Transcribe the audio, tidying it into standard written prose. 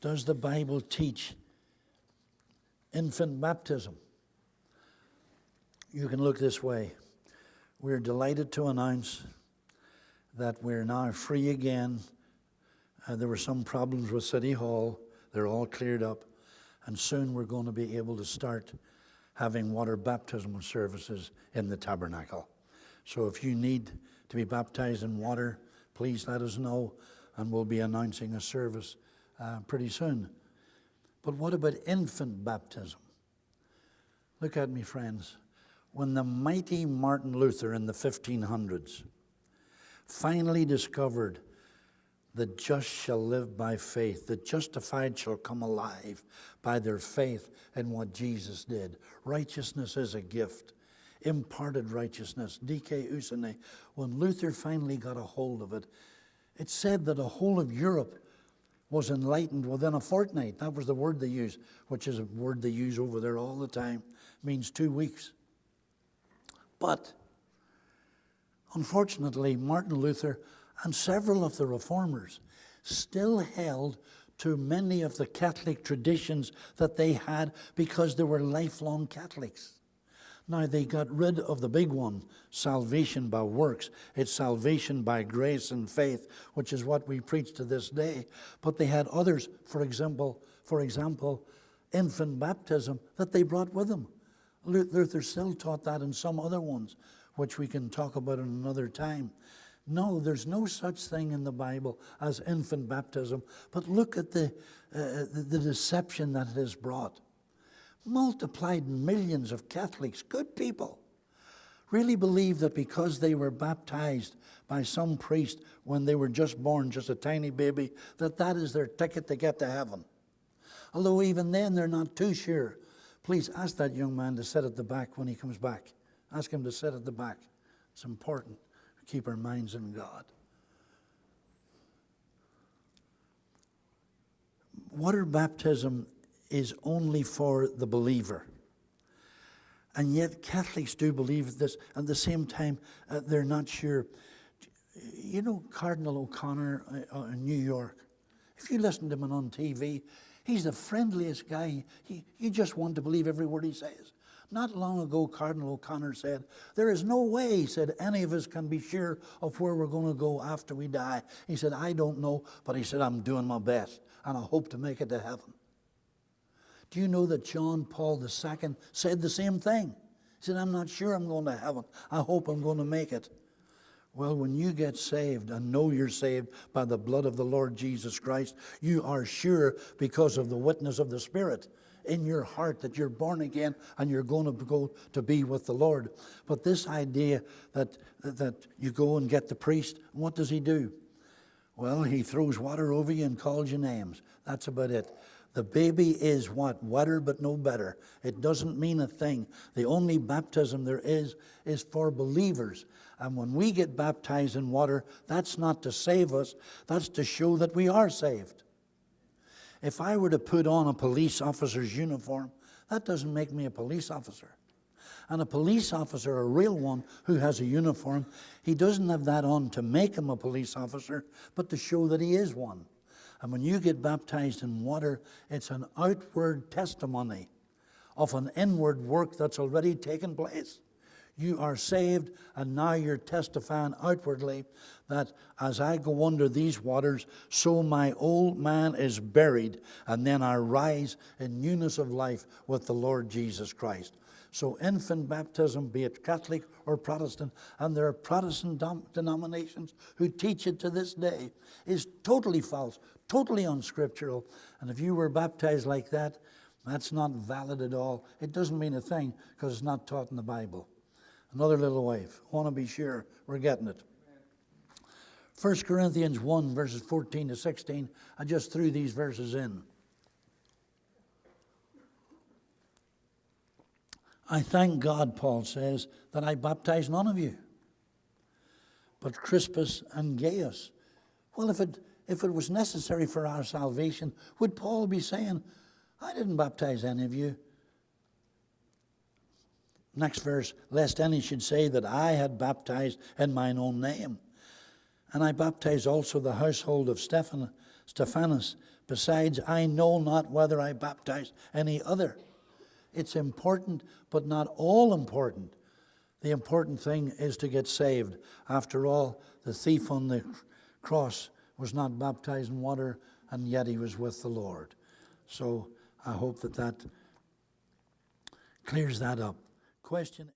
Does the Bible teach infant baptism? You can look this way. We're delighted to announce that we're now free again. There were some problems with City Hall. They're all cleared up. And soon we're going to be able to start having water baptismal services in the tabernacle. So if you need to be baptized in water, please let us know, and we'll be announcing a service pretty soon. But what about infant baptism? Look at me, friends. When the mighty Martin Luther in the 1500s finally discovered the just shall live by faith, the justified shall come alive by their faith in what Jesus did. Righteousness is a gift, imparted righteousness, dike usane. When Luther finally got a hold of it, it said that the whole of Europe was enlightened within a fortnight. That was the word they used, which is a word they use over there all the time. It means 2 weeks. But unfortunately, Martin Luther and several of the reformers still held to many of the Catholic traditions that they had because they were lifelong Catholics. Now, they got rid of the big one, salvation by works. It's salvation by grace and faith, which is what we preach to this day. But they had others, for example, infant baptism that they brought with them. Luther still taught that in some other ones, which we can talk about in another time. No, there's no such thing in the Bible as infant baptism. But look at the deception that it has brought. Multiplied millions of Catholics, good people, really believe that because they were baptized by some priest when they were just born, just a tiny baby, that is their ticket to get to heaven. Although even then they're not too sure. Please ask that young man to sit at the back when he comes back. Ask him to sit at the back. It's important to keep our minds in God. Water baptism is only for the believer. And yet Catholics do believe this. At the same time, they're not sure. You know Cardinal O'Connor in New York? If you listen to him on TV, he's the friendliest guy. You just want to believe every word he says. Not long ago, Cardinal O'Connor said, there is no way, he said, any of us can be sure of where we're going to go after we die. He said, I don't know, but he said, I'm doing my best, and I hope to make it to heaven. Do you know that John Paul II said the same thing? He said, I'm not sure I'm going to heaven. I hope I'm going to make it. Well, when you get saved and know you're saved by the blood of the Lord Jesus Christ, you are sure because of the witness of the Spirit in your heart that you're born again and you're going to go to be with the Lord. But this idea that you go and get the priest, what does he do? Well, he throws water over you and calls you names. That's about it. The baby is what? Wetter but no better. It doesn't mean a thing. The only baptism there is for believers. And when we get baptized in water, that's not to save us. That's to show that we are saved. If I were to put on a police officer's uniform, that doesn't make me a police officer. And a police officer, a real one who has a uniform, he doesn't have that on to make him a police officer, but to show that he is one. And when you get baptized in water, it's an outward testimony of an inward work that's already taken place. You are saved, and now you're testifying outwardly that as I go under these waters, so my old man is buried, and then I rise in newness of life with the Lord Jesus Christ. So infant baptism, be it Catholic or Protestant, and there are Protestant denominations who teach it to this day, is totally false, totally unscriptural. And if you were baptized like that, that's not valid at all. It doesn't mean a thing because it's not taught in the Bible. Another little wave. I want to be sure we're getting it. 1 Corinthians 1, verses 14 to 16. I just threw these verses in. I thank God, Paul says, that I baptized none of you, but Crispus and Gaius. Well, if it was necessary for our salvation, would Paul be saying, I didn't baptize any of you? Next verse, lest any should say that I had baptized in mine own name. And I baptized also the household of Stephanus, besides, I know not whether I baptize any other. It's important, but not all important. The important thing is to get saved. After all, the thief on the cross was not baptized in water, and yet he was with the Lord. So I hope that clears that up. Question